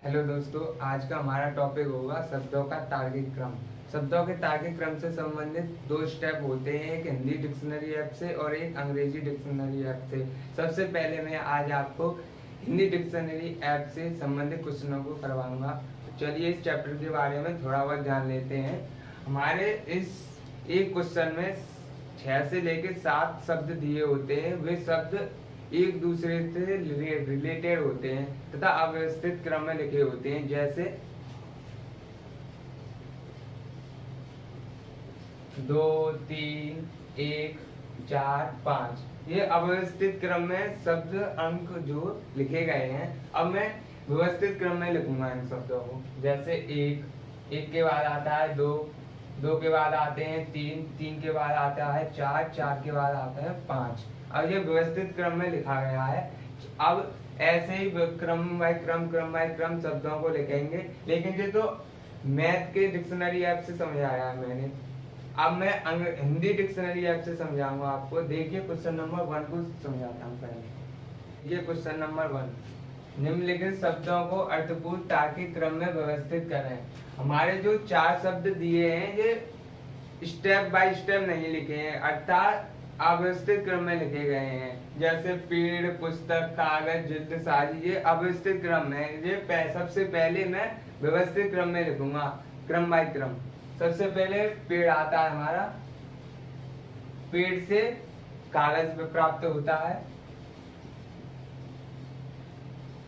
Hello दोस्तों, आज का हमारा टॉपिक होगा शब्दों का तार्किक क्रम। शब्दों के तार्किक क्रम से संबंधित दो स्टेप होते हैं, एक हिंदी डिक्शनरी ऐप से और एक अंग्रेजी डिक्शनरी ऐप से। सबसे पहले मैं आज आपको हिंदी डिक्शनरी ऐप से संबंधित क्वेश्चनों को करवाऊंगा। तो चलिए इस चैप्टर के बारे में थोड़ा बहुत जान लेते हैं। हमारे इस एक क्वेश्चन में 6 से लेकर 7 शब्द दिए होते हैं। वे शब्द एक दूसरे से रिलेटेड होते हैं तथा अव्यवस्थित क्रम में लिखे होते हैं, जैसे 2, 3, 1, 4, 5। ये अव्यवस्थित क्रम में शब्द अंक जो लिखे गए हैं। अब मैं व्यवस्थित क्रम में लिखूंगा इन शब्दों को, जैसे एक के बाद आता है दो के बाद आते हैं तीन के बाद आता है चार के बाद आता है 5। अब ये व्यवस्थित क्रम में लिखा गया है। अब ऐसे ही क्रम बाय क्रम शब्दों को लिखेंगे, लेकिन ये तो मैथ के डिक्शनरी ऐप से समझाया है मैंने। अब मैं हिंदी डिक्शनरी ऐप से समझाऊंगा आपको। देखिए क्वेश्चन नंबर 1 को समझाता हूँ पहले। ये क्वेश्चन नंबर 1, निम्नलिखित शब्दों को अर्थपूर्ण तार्किक क्रम में व्यवस्थित करें। हमारे जो 4 शब्द दिए हैं ये स्टेप बाय स्टेप नहीं लिखे हैं, अर्थात अव्यवस्थित क्रम में लिखे गए हैं। जैसे पेड़, पुस्तक, कागज, जिल्द, साजी, ये अव्यवस्थित क्रम है। ये सबसे पहले मैं व्यवस्थित क्रम में लिखूंगा, क्रम बाय क्रम। सबसे पहले पेड़ आता है हमारा। पेड़ से कागज प्राप्त होता है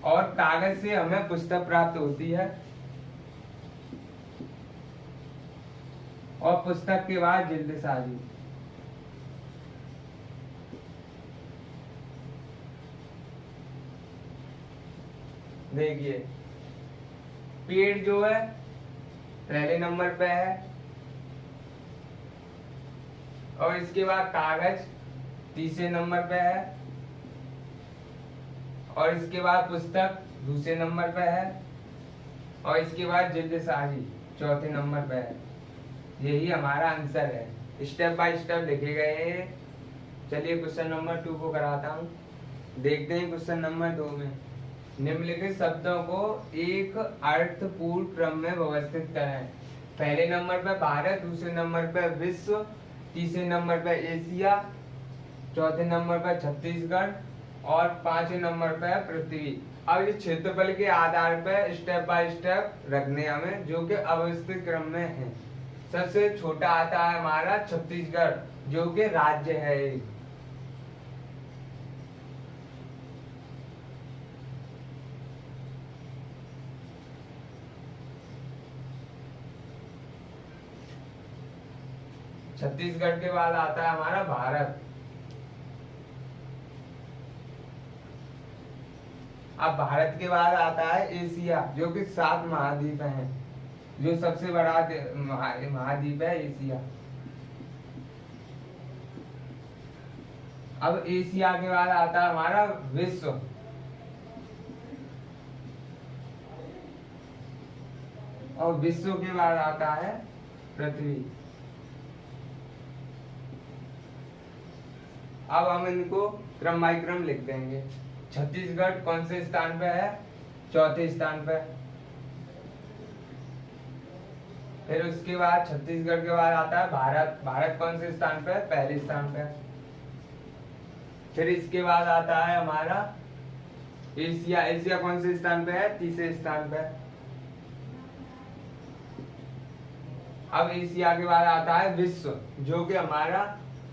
और कागज से हमें पुस्तक प्राप्त होती है और पुस्तक के बाद जिल्द साजी। देखिए पेड़ जो है पहले नंबर पे है और इसके बाद कागज तीसरे नंबर पे है और इसके बाद पुस्तक दूसरे नंबर पे है और इसके बाद जिल्द साजी चौथे नंबर पे है। यही हमारा आंसर है, स्टेप बाय स्टेप लिखे गए हैं। चलिए क्वेश्चन नंबर 2 को कराता हूँ। देखते हैं क्वेश्चन नंबर 2 में निम्नलिखित शब्दों को एक अर्थपूर्ण क्रम में व्यवस्थित करें। पहले नंबर पर भारत, दूसरे नंबर पर विश्व, तीसरे नंबर पर एशिया, चौथे नंबर पर छत्तीसगढ़ और 5वें नंबर पर पृथ्वी। अब ये क्षेत्रफल के आधार पर स्टेप बाय स्टेप रखने हमें, जो कि अव्यवस्थित क्रम में है। सबसे छोटा आता है हमारा छत्तीसगढ़, जो कि राज्य है। छत्तीसगढ़ के बाद आता है हमारा भारत। अब भारत के बाद आता है एशिया, जो कि 7 महाद्वीप हैं। जो सबसे बड़ा महाद्वीप है एशिया। अब एशिया के बाद आता है हमारा विश्व। और विश्व के बाद आता है पृथ्वी। अब हम इनको क्रम बाय क्रम लिख देंगे। छत्तीसगढ़ कौन से स्थान पे है? चौथे स्थान पे। फिर उसके बाद छत्तीसगढ़ के बाद आता है भारत। भारत कौन से स्थान पे? पहले स्थान पे। फिर इसके बाद आता है हमारा एशिया। एशिया कौन से स्थान पे है? तीसरे स्थान पे। अब एशिया के बाद आता है विश्व, जो कि हमारा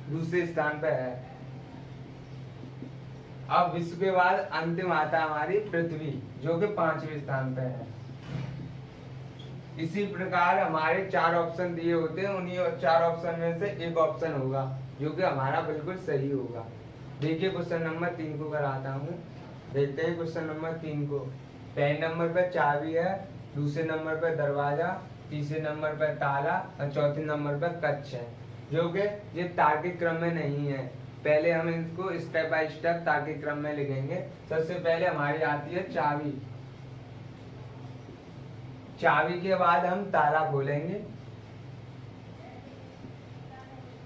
दूसरे स्थान पे है। अब विश्व के बाद अंतिम आता है हमारी पृथ्वी, जो कि 5वें स्थान पे है। इसी प्रकार हमारे 4 ऑप्शन दिए होते हैं, उन्हीं 4 ऑप्शन में से एक ऑप्शन होगा जो कि हमारा बिल्कुल सही होगा। देखिए क्वेश्चन नंबर 3 को कराता हूँ। देखते हैं क्वेश्चन नंबर 3 को। पहले नंबर पर चाबी है, दूसरे नंबर पर दरवाजा, तीसरे नंबर पर ताला और चौथे नंबर पर कक्ष है, जो कि ये तार्किक क्रम में नहीं है। पहले हम इसको स्टेप बाय स्टेप तार्किक क्रम में लिखेंगे। सबसे पहले हमारी आती है चाबी। चाबी के बाद हम ताला खोलेंगे।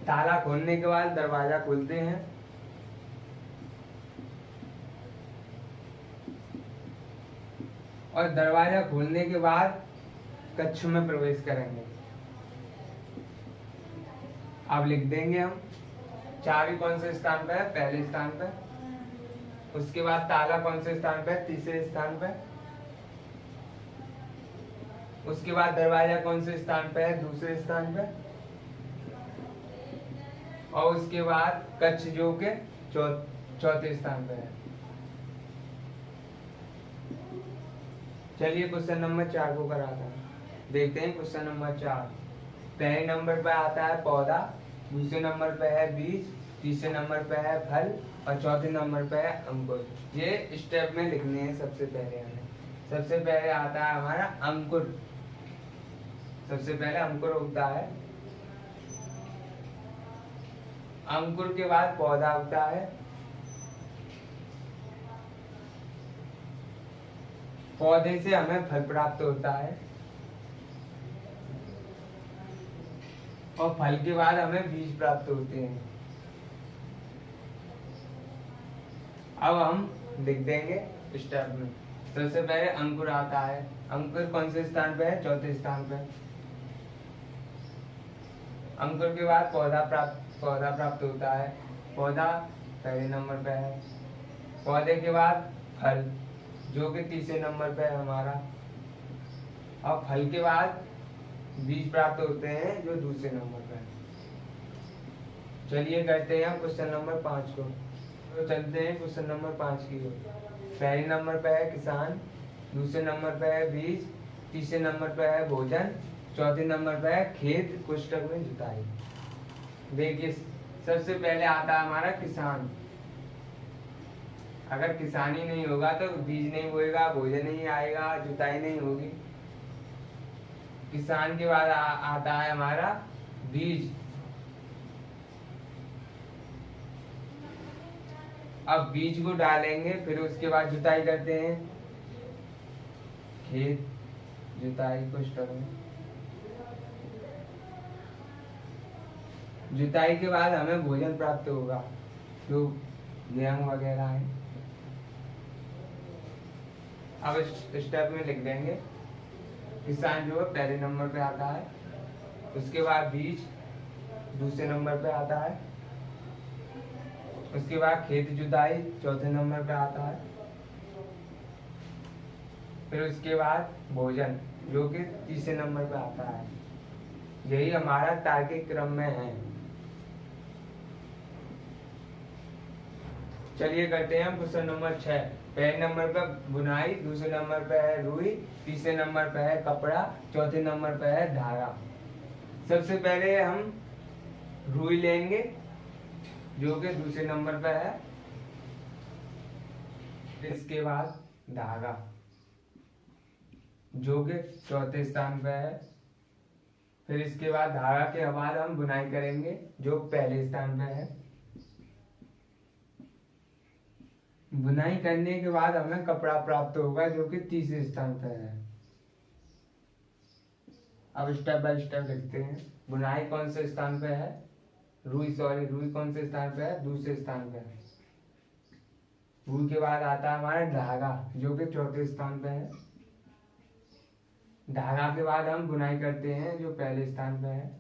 ताला खोलने के बाद दरवाजा खोलते हैं और दरवाजा खोलने के बाद कक्ष में प्रवेश करेंगे। अब लिख देंगे हम चाबी कौन से स्थान पे है, पहले स्थान पे। उसके बाद ताला कौन से स्थान पे है, तीसरे स्थान पे। उसके बाद दरवाजा कौन से स्थान पे है, दूसरे स्थान पे। और उसके बाद कक्ष जो के चौथे स्थान पे है। चलिए क्वेश्चन नंबर 4 को कराता हूँ। देखते हैं क्वेश्चन नंबर 4। पहले नंबर पे आता है पौधा, दूसरे नंबर पे है बीज, तीसरे नंबर पे है फल और चौथे नंबर पे है अंकुर। ये स्टेप में लिखने हैं। सबसे पहले आता है हमारा अंकुर। सबसे पहले अंकुर उगता है। अंकुर के बाद पौधा उगता है। पौधे से हमें फल प्राप्त होता है और फल के बाद हमें बीज प्राप्त होते हैं। अब हम लिख देंगे स्टेप में। सबसे पहले अंकुर आता है। अंकुर कौन से स्थान पे है, चौथे स्थान पे। अंकुर के बाद पौधा प्राप्त होता है। पौधा पहले नंबर पे है। पौधे के बाद फल जो कि तीसरे नंबर पे है हमारा। और फल के बाद बीज प्राप्त होते हैं जो दूसरे नंबर पे है। चलिए करते हैं हम क्वेश्चन नंबर 5 को। तो चलते हैं क्वेश्चन नंबर 5 की ओर। पहले नंबर पे है किसान, दूसरे नंबर पे है बीज, तीसरे नंबर पे है भोजन, चौथे नंबर पे है खेत कोष्ठक में जुताई। देखिए सबसे पहले आता है हमारा किसान। अगर किसान ही नहीं होगा तो बीज नहीं बोएगा, भोजन नहीं आएगा, जुताई नहीं होगी। किसान के बाद आता है हमारा बीज। अब बीज को डालेंगे, फिर उसके बाद जुताई करते हैं। खेत जुताई कोष्ठक में। जुताई के बाद हमें भोजन प्राप्त होगा जो गेहूं वगैरह है। अब स्टेप में लिख देंगे किसान जो है पहले नंबर पे आता है। उसके बाद बीज दूसरे नंबर पे आता है। उसके बाद खेत जुताई चौथे नंबर पे आता है। फिर उसके बाद भोजन जो कि तीसरे नंबर पे आता है। यही हमारा तार्किक क्रम में है। चलिए करते हैं हम क्वेश्चन नंबर 6। पहले नंबर पे बुनाई, दूसरे नंबर पे है रुई, तीसरे नंबर पे है कपड़ा, चौथे नंबर पे है धागा। सबसे पहले हम रुई लेंगे जो कि दूसरे नंबर पे है। इसके बाद धागा जो कि चौथे स्थान पे है। फिर इसके बाद धागा के बाद हम बुनाई करेंगे जो पहले स्थान पे है। बुनाई करने के बाद हमें कपड़ा प्राप्त होगा जो कि तीसरे स्थान पे है। अब स्टेप बाय स्टेप लिखते हैं। बुनाई कौन से स्थान पे है, रुई कौन से स्थान पे है, दूसरे स्थान पे है। रुई के बाद आता है हमारा धागा जो कि चौथे स्थान पे है। धागा के बाद हम बुनाई करते हैं जो पहले स्थान पे है।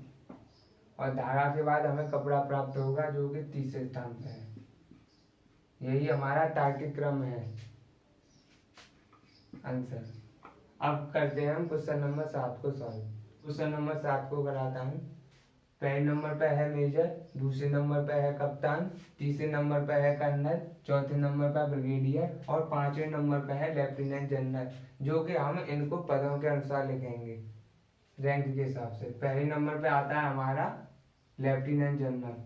और धागा के बाद हमें कपड़ा प्राप्त होगा जो कि तीसरे स्थान पे है। यही हमारा तार्किक क्रम है। आंसर। अब करते हैं हम क्वेश्चन नंबर 7 को सॉल्व। क्वेश्चन नंबर 7 को कराता हूँ। पहले नंबर पे है मेजर, दूसरे नंबर पे है कप्तान, तीसरे नंबर पे है कर्नल, चौथे नंबर पे ब्रिगेडियर और पांचवें नंबर पे है लेफ्टिनेंट जनरल। जो कि हम इनको पदों के अनुसार लिखेंगे रैंक के हिसाब से। पहले नंबर पे आता है हमारा लेफ्टिनेंट जनरल।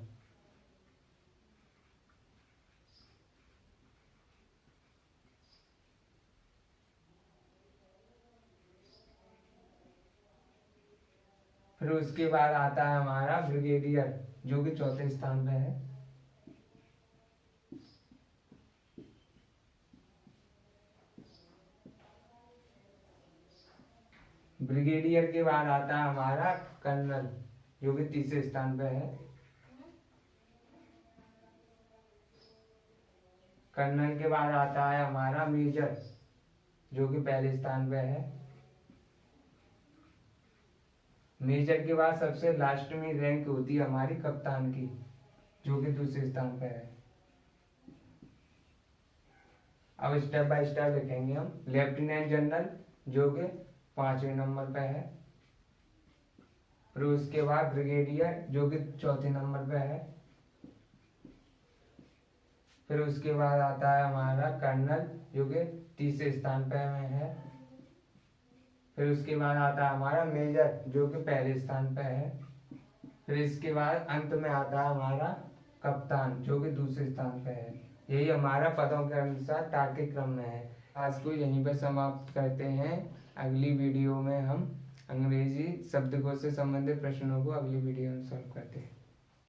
फिर उसके बाद आता है हमारा ब्रिगेडियर जो कि चौथे स्थान पे है। ब्रिगेडियर के बाद आता है हमारा कर्नल जो कि तीसरे स्थान पे है। कर्नल के बाद आता है हमारा मेजर जो कि पहले स्थान पे है। मेजर के बाद सबसे लास्ट में रैंक होती है हमारी कप्तान की, जो कि दूसरे स्थान पे है। अब स्टेप बाय स्टेप लिखेंगे हम। लेफ्टिनेंट जनरल जो कि 5वें नंबर पे है। फिर उसके बाद ब्रिगेडियर जो कि 4थे नंबर पे है। फिर उसके बाद आता है हमारा कर्नल जो कि 3रे स्थान पे में है। फिर उसके बाद आता है हमारा मेजर जो कि पहले स्थान पे है। फिर इसके बाद अंत में आता है हमारा कप्तान जो कि दूसरे स्थान पे है। यही हमारा पदों के अनुसार तार्किक क्रम में है। आज को यहीं पर समाप्त करते हैं। अगली वीडियो में हम अंग्रेजी शब्दकोश से संबंधित प्रश्नों को अगली वीडियो में सॉल्व करते हैं।